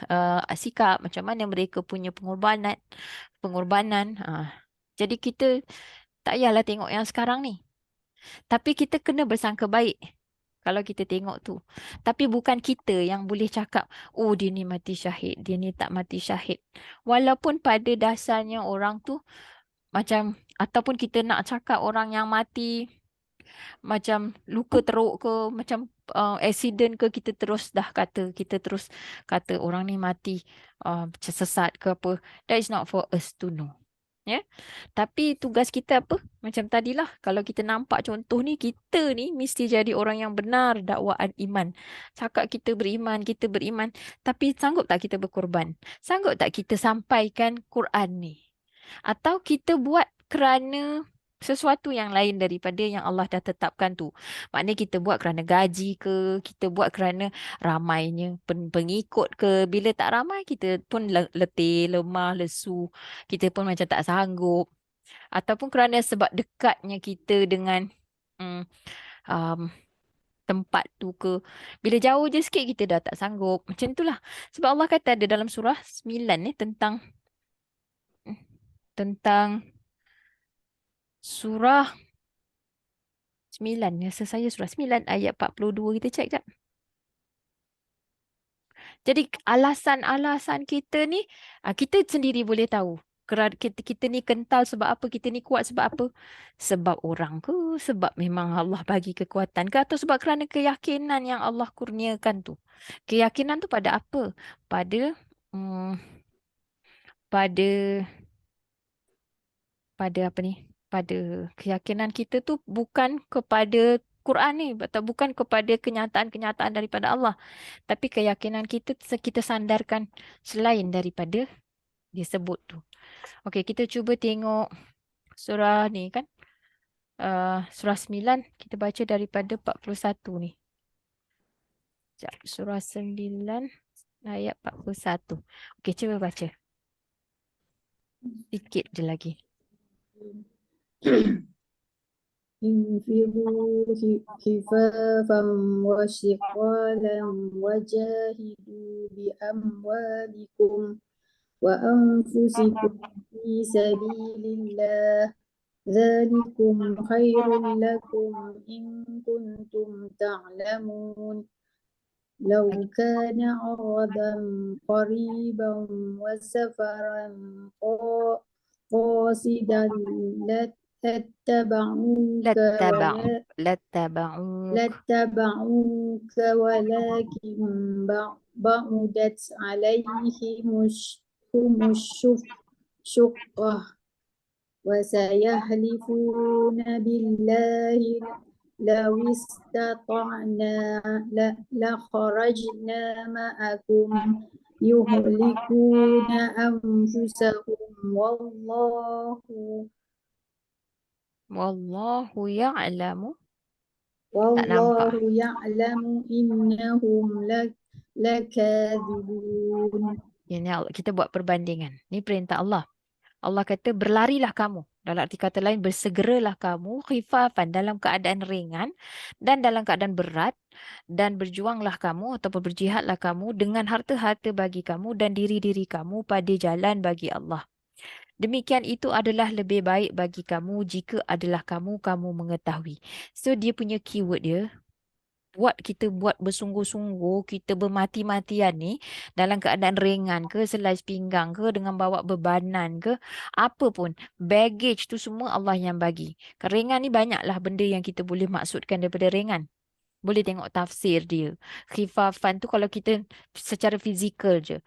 Speaker 1: sikap, macam mana mereka punya pengorbanan. Jadi kita tak payahlah tengok yang sekarang ni. Tapi kita kena bersangka baik kalau kita tengok tu. Tapi bukan kita yang boleh cakap, oh dia ni mati syahid, dia ni tak mati syahid. Walaupun pada dasarnya orang tu macam, ataupun kita nak cakap orang yang mati macam luka teruk ke, macam accident ke, kita terus kata orang ni mati macam sesat ke apa. That is not for us to know. Ya. Tapi tugas kita apa? Macam tadilah, kalau kita nampak contoh ni, kita ni mesti jadi orang yang benar dakwaan iman. Cakap kita beriman, kita beriman. Tapi sanggup tak kita berkorban? Sanggup tak kita sampaikan Quran ni? Atau kita buat kerana sesuatu yang lain daripada yang Allah dah tetapkan tu. Maknanya kita buat kerana gaji ke, kita buat kerana ramainya pengikut ke. Bila tak ramai, kita pun letih, lemah, lesu. Kita pun macam tak sanggup. Ataupun kerana sebab dekatnya kita dengan um, tempat tu ke. Bila jauh je sikit, kita dah tak sanggup. Macam itulah. Sebab Allah kata ada dalam surah 9 ni tentang surah 9. Rasa saya surah 9 ayat 42. Kita cek jap. Jadi alasan-alasan kita ni, kita sendiri boleh tahu. Kerana kita ni kental sebab apa, kita ni kuat sebab apa. Sebab orang ke, sebab memang Allah bagi kekuatan ke, atau sebab kerana keyakinan yang Allah kurniakan tu. Keyakinan tu pada apa? Pada pada apa ni? Pada keyakinan kita tu bukan kepada Quran ni, atau bukan kepada kenyataan-kenyataan daripada Allah. Tapi keyakinan kita sandarkan selain daripada dia sebut tu. Okey, kita cuba tengok surah ni kan. Surah 9, kita baca daripada 41 ni. Sekejap, surah 9 ayat 41. Okey, cuba baca. Sikit je lagi.
Speaker 2: انفروا خفافا وثقالا وجاهدوا بأموالكم وأنفسكم في سبيل الله ذلكم خير لكم إن كنتم تعلمون لو كان عرضا قريبا وسفرا قاصدا لاتبعوك ولكن بعدت عليهم الشقة وسيحلفون بالله لو استطعنا لخرجنا معكم يهلكون أنفسهم
Speaker 1: والله يعلم.
Speaker 2: والله يعلم إنهم لكاذبون.
Speaker 1: Ini kita buat perbandingan. Ni perintah Allah. Allah kata berlarilah kamu. Dalam arti kata lain, bersegeralah kamu khifafan dalam keadaan ringan dan dalam keadaan berat, dan berjuanglah kamu ataupun berjihadlah kamu dengan harta-harta bagi kamu dan diri-diri kamu pada jalan bagi Allah. Demikian itu adalah lebih baik bagi kamu jika adalah kamu mengetahui. So dia punya keyword dia, kita buat bersungguh-sungguh, kita bermati-matian ni dalam keadaan ringan ke, selai pinggang ke, dengan bawa bebanan ke, apa pun, baggage tu semua Allah yang bagi. Ringan ni banyaklah benda yang kita boleh maksudkan daripada ringan. Boleh tengok tafsir dia. Khifafan tu kalau kita secara fizikal je.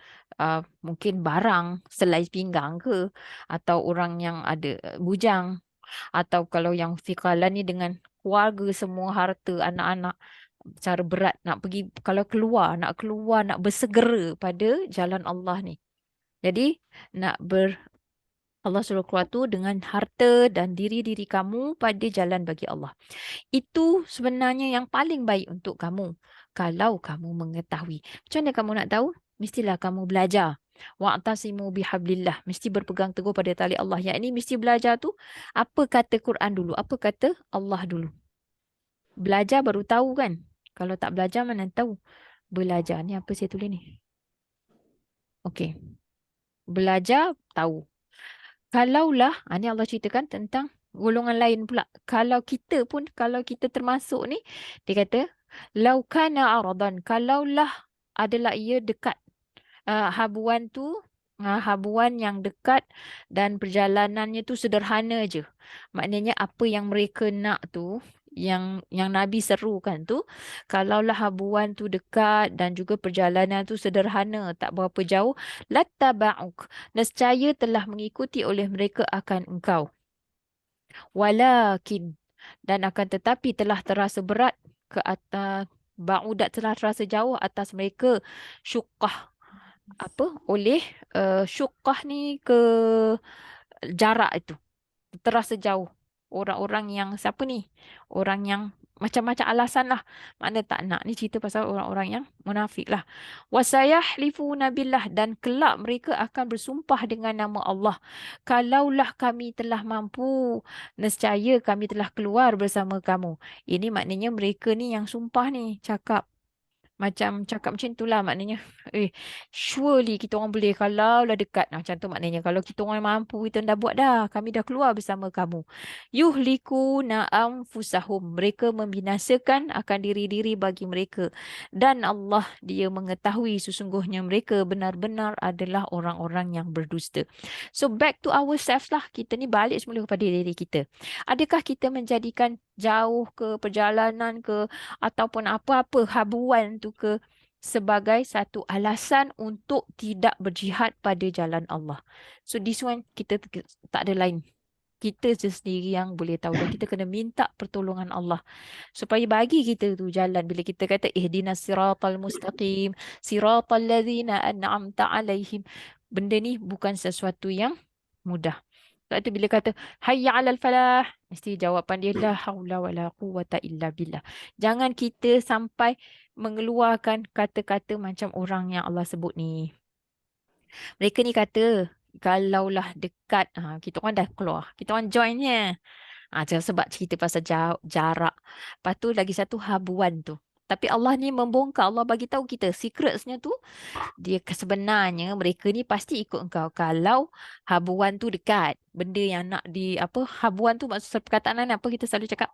Speaker 1: Mungkin barang, selai pinggang ke, atau orang yang ada bujang, atau kalau yang fikalan ni dengan keluarga semua, harta, anak-anak, cara berat nak pergi, kalau nak keluar, nak bersegera pada jalan Allah ni. Jadi Allah suruh keluar tu dengan harta dan diri-diri kamu pada jalan bagi Allah. Itu sebenarnya yang paling baik untuk kamu kalau kamu mengetahui. Macam mana kamu nak tahu? Mestilah kamu belajar. Wa'tasimu bihablillah. Mesti berpegang teguh pada tali Allah. Yang ini mesti belajar tu, apa kata Quran dulu? Apa kata Allah dulu? Belajar baru tahu kan? Kalau tak belajar mana tahu? Belajar ni apa saya tulis ni? Okey. Belajar tahu. Kalaulah, ni Allah ceritakan tentang golongan lain pula. Kalau kita termasuk ni, dia kata, lau kana aradan, kalaulah adalah ia dekat. Habuan yang dekat dan perjalanannya tu sederhana je. Maknanya apa yang mereka nak tu, yang Nabi serukan tu, kalaulah habuan tu dekat dan juga perjalanan tu sederhana, tak berapa jauh, lattaba'uk, nescaya telah mengikuti oleh mereka akan engkau. Walakin, dan akan tetapi telah terasa berat ke atas, ba'udat telah terasa jauh atas mereka, syuqqah, oleh syuqqah ni ke jarak itu terasa jauh. Orang-orang yang siapa ni? Orang yang macam-macam alasan lah. Makna tak nak. Ni cerita pasal orang-orang yang munafik lah. Wasayahlifuna billah, dan kelak mereka akan bersumpah dengan nama Allah. Kalaulah kami telah mampu, nescaya kami telah keluar bersama kamu. Ini maknanya mereka ni yang sumpah ni cakap. Cakap macam itulah maknanya. Surely kita orang boleh kalau lah dekat. Macam tu maknanya. Kalau kita orang mampu, kita dah buat dah. Kami dah keluar bersama kamu. Yuhlikuna anfusahum. Mereka membinasakan akan diri-diri bagi mereka. Dan Allah, dia mengetahui sesungguhnya mereka benar-benar adalah orang-orang yang berdusta. So back to ourselves lah. Kita ni balik semula kepada diri kita. Adakah kita menjadikan jauh ke perjalanan ke ataupun apa-apa habuan tu ke sebagai satu alasan untuk tidak berjihad pada jalan Allah? So this one kita tak ada lain. Kita sendiri yang boleh tahu, dan kita kena minta pertolongan Allah supaya bagi kita tu jalan. Bila kita kata ihdinas siratal mustaqim, siratal ladzina an'amta alaihim, benda ni bukan sesuatu yang mudah. Sebab tu bila kata hayya 'alal falah, mesti jawapan dia la haula wala quwata illa billah. Jangan kita sampai mengeluarkan kata-kata macam orang yang Allah sebut ni. Mereka ni kata kalaulah dekat, kita orang dah keluar, kita orang joinnya. Sebab cerita pasal jarak. Lepas tu lagi satu habuan tu. Tapi Allah ni membongkar, Allah bagi tahu kita secretsnya tu, dia sebenarnya mereka ni pasti ikut engkau kalau habuan tu dekat. Benda yang nak habuan tu maksud perkataan lain apa kita selalu cakap?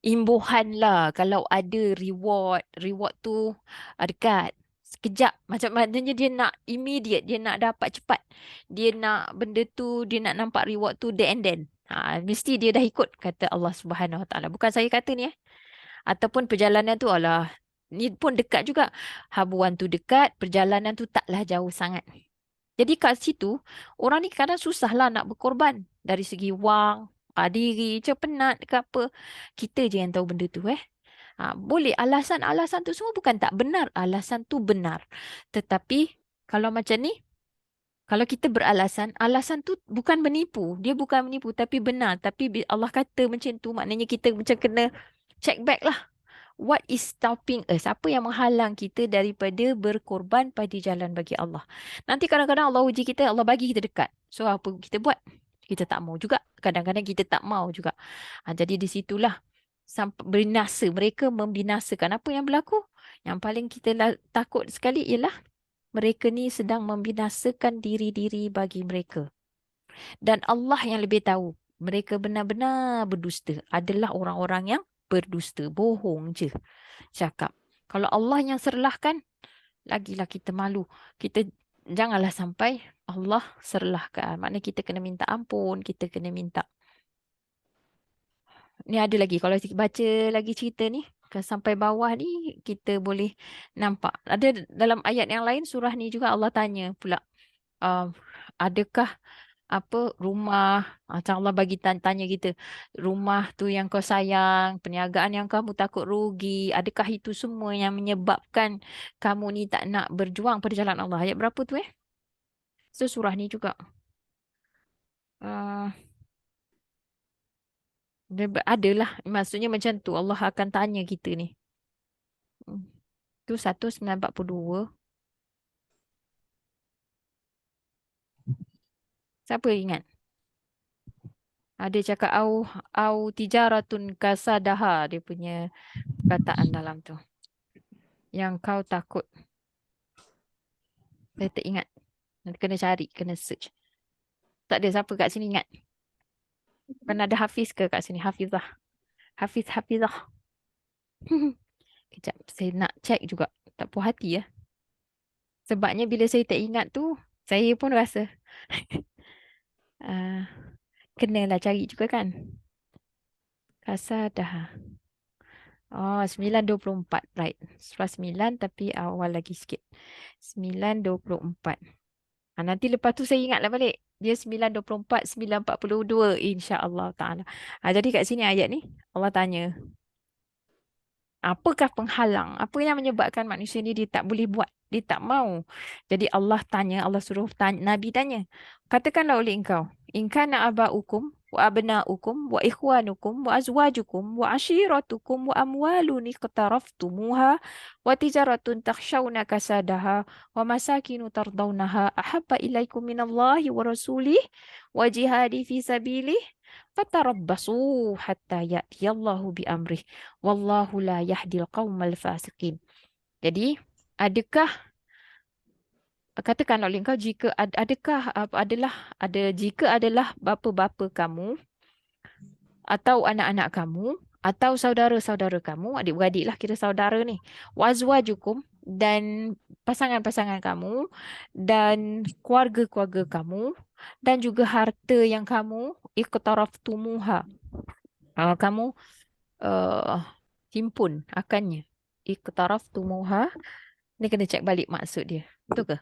Speaker 1: Imbuhan lah. Kalau ada reward tu dekat. Sekejap. Macam maknanya dia nak immediate, dia nak dapat cepat. Dia nak benda tu, dia nak nampak reward tu then and then. Mesti dia dah ikut kata Allah Subhanahu Wa Taala. Bukan saya kata ni. Ataupun perjalanan tu ni pun dekat juga. Habuan tu dekat, perjalanan tu taklah jauh sangat. Jadi kat situ, orang ni kadang susah lah nak berkorban. Dari segi wang, diri, macam penat ke apa. Kita je yang tahu benda tu boleh alasan-alasan tu semua bukan tak benar. Alasan tu benar. Tetapi kalau macam ni, kalau kita beralasan, alasan tu bukan menipu. Dia bukan menipu tapi benar. Tapi Allah kata macam tu, maknanya kita macam kena check back lah. What is stopping us? Apa yang menghalang kita daripada berkorban pada jalan bagi Allah? Nanti kadang-kadang Allah uji kita, Allah bagi kita dekat. So apa kita buat? Kita tak mau juga. Kadang-kadang kita tak mau juga. Jadi di situlah sampai binasa. Mereka membinasakan. Apa yang berlaku? Yang paling kita takut sekali ialah mereka ni sedang membinasakan diri-diri bagi mereka. Dan Allah yang lebih tahu. Mereka benar-benar berdusta. Adalah orang-orang yang berdusta. Bohong je cakap. Kalau Allah yang serlahkan, lagilah kita malu. Kita janganlah sampai Allah serlahkan. Maknanya kita kena minta ampun. Kita kena minta. Ni ada lagi. Kalau kita baca lagi cerita ni, sampai bawah ni, kita boleh nampak. Ada dalam ayat yang lain, surah ni juga Allah tanya pula. Adakah rumah, macam Allah bagi tanya kita, rumah tu yang kau sayang, perniagaan yang kamu takut rugi, adakah itu semua yang menyebabkan kamu ni tak nak berjuang pada jalan Allah? Ayat berapa tu So surah ni juga. Uh, Adalah, maksudnya macam tu Allah akan tanya kita ni. Tu 1942. Siapa ingat? Ada cakap au tijaratun kasadaha, dia punya perkataan dalam tu. Yang kau takut. Saya tak ingat. Nanti kena cari, kena search. Tak ada siapa kat sini ingat. Kan ada Hafiz ke kat sini? Hafizah. Hafizah. Kejap, saya nak check juga. Tak puas hati ya. Sebabnya bila saya tak ingat tu, saya pun rasa kenalah cari juga kan. Kasadah. Oh, 9.24. Right. Surah 9 tapi awal lagi sikit. 9.24. Nanti lepas tu saya ingatlah balik. Dia 9.24, 9.42 insya-Allah ta'ala. Jadi kat sini ayat ni Allah tanya. Apakah penghalang? Apa yang menyebabkan manusia ni dia tak boleh buat? Dia tak mau. Jadi Allah tanya, Allah suruh tanya, Nabi tanya. Katakanlah oleh engkau. In kana aba'ukum wa abna'ukum wa ikhwanukum wa azwajukum wa ashiratukum wa amwalun iqtaraftumuha wa tijaratun takhshawna kasadaha wa masakinu tardawnaha ahabba ilaikum minallahi wa rasulih wa jihadi fi sabilih fatarabbasu hatta ya'tiyallahu bi amrih wallahu la yahdil qaumal fasiqin. Jadi, adakah katakanlah oleh engkau jika jika adalah bapa-bapa kamu atau anak-anak kamu atau saudara-saudara kamu, adik-beradik lah kira saudara ni, wazwajukum dan pasangan-pasangan kamu dan keluarga-keluarga kamu dan juga harta yang kamu iqtaraftumuha, kamu himpun akannya. Iqtaraftumuha. Ni kena cek balik maksud dia. Betul ke?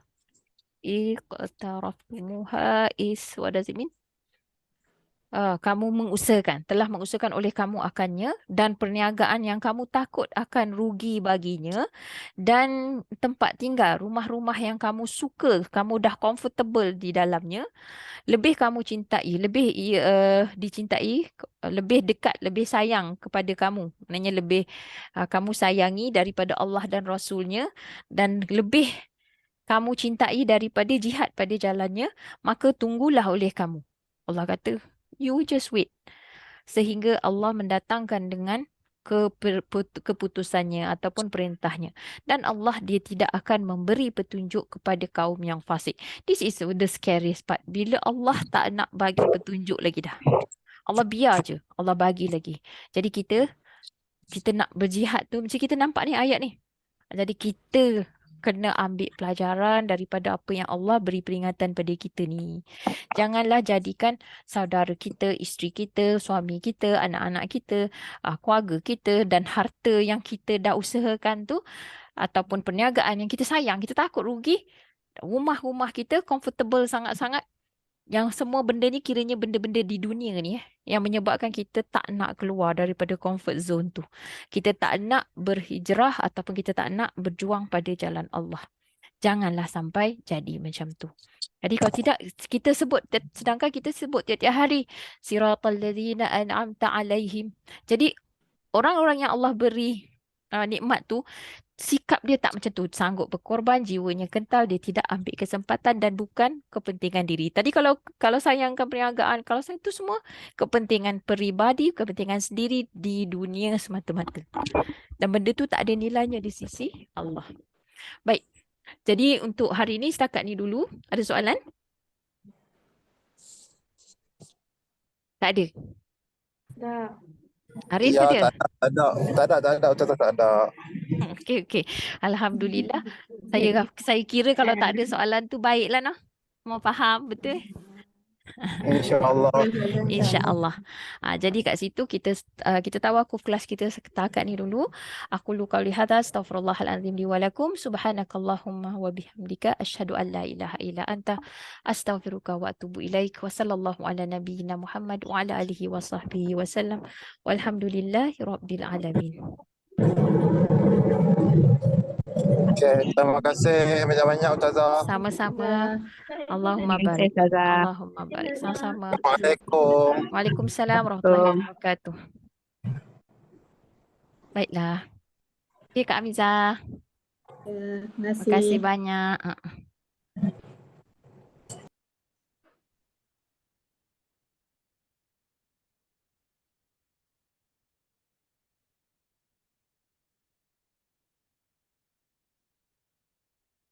Speaker 1: Iqtaraftumuha what does it mean? Kamu mengusahakan, telah mengusahakan oleh kamu akannya dan perniagaan yang kamu takut akan rugi baginya dan tempat tinggal, rumah-rumah yang kamu suka, kamu dah comfortable di dalamnya, lebih kamu cintai, lebih dicintai, lebih dekat, lebih sayang kepada kamu. Maknanya lebih kamu sayangi daripada Allah dan Rasulnya dan lebih kamu cintai daripada jihad pada jalannya, maka tunggulah oleh kamu. Allah kata, you just wait. Sehingga Allah mendatangkan dengan keputusannya ataupun perintahnya. Dan Allah dia tidak akan memberi petunjuk kepada kaum yang fasik. This is the scariest part. Bila Allah tak nak bagi petunjuk lagi dah. Allah biar je. Allah bagi lagi. Jadi kita nak berjihad tu. Macam kita nampak ni ayat ni. Jadi kita kena ambil pelajaran daripada apa yang Allah beri peringatan pada kita ni. Janganlah jadikan saudara kita, isteri kita, suami kita, anak-anak kita, keluarga kita dan harta yang kita dah usahakan tu ataupun perniagaan yang kita sayang, kita takut rugi, rumah-rumah kita comfortable sangat-sangat. Yang semua benda ni kiranya benda-benda di dunia ni yang menyebabkan kita tak nak keluar daripada comfort zone tu. Kita tak nak berhijrah ataupun kita tak nak berjuang pada jalan Allah. Janganlah sampai jadi macam tu. Jadi kalau tidak, kita sebut, sedangkan kita sebut tiap-tiap hari, siratal ladzina an'amta alaihim. Jadi orang-orang yang Allah beri nikmat tu, sikap dia tak macam tu. Sanggup berkorban, jiwanya kental, dia tidak ambil kesempatan dan bukan kepentingan diri. Tadi kalau sayangkan perniagaan, kalau saya itu semua kepentingan peribadi, kepentingan sendiri di dunia semata-mata. Dan benda tu tak ada nilainya di sisi Allah. Baik. Jadi untuk hari ini setakat ni dulu. Ada soalan? Tak ada.
Speaker 2: Tak.
Speaker 1: Arif
Speaker 3: Ya,
Speaker 1: ada?
Speaker 3: tak ada, Ustazah, tak ada.
Speaker 1: Okey, okey. Alhamdulillah. Saya kira kalau tak ada soalan tu baiklah noh. Mau faham betul?
Speaker 3: InsyaAllah.
Speaker 1: InsyaAllah. Jadi kat situ kita tawakuf kelas kita setakat ni dulu. Aku lu qauli hadza astaghfirullahalazim li wa lakum subhanakallahumma wa bihamdika asyhadu an la ilaha illa anta astaghfiruka wa atubu ilaik wa sallallahu ala nabiyyina Muhammad wa ala alihi wa sahbihi wasallam walhamdulillahi rabbil alamin.
Speaker 3: Okay, terima kasih banyak-banyak, Ustazah.
Speaker 1: Sama-sama. Allahumma
Speaker 4: Terima kasih,
Speaker 1: barik.
Speaker 4: Ustazah.
Speaker 1: Allahumma barik. Sama-sama.
Speaker 3: Assalamualaikum.
Speaker 1: Waalaikumsalam warahmatullahi wabarakatuh. Baiklah. Okay, Kak Amiza.
Speaker 2: Terima
Speaker 1: Terima kasih
Speaker 2: kasih.
Speaker 1: banyak.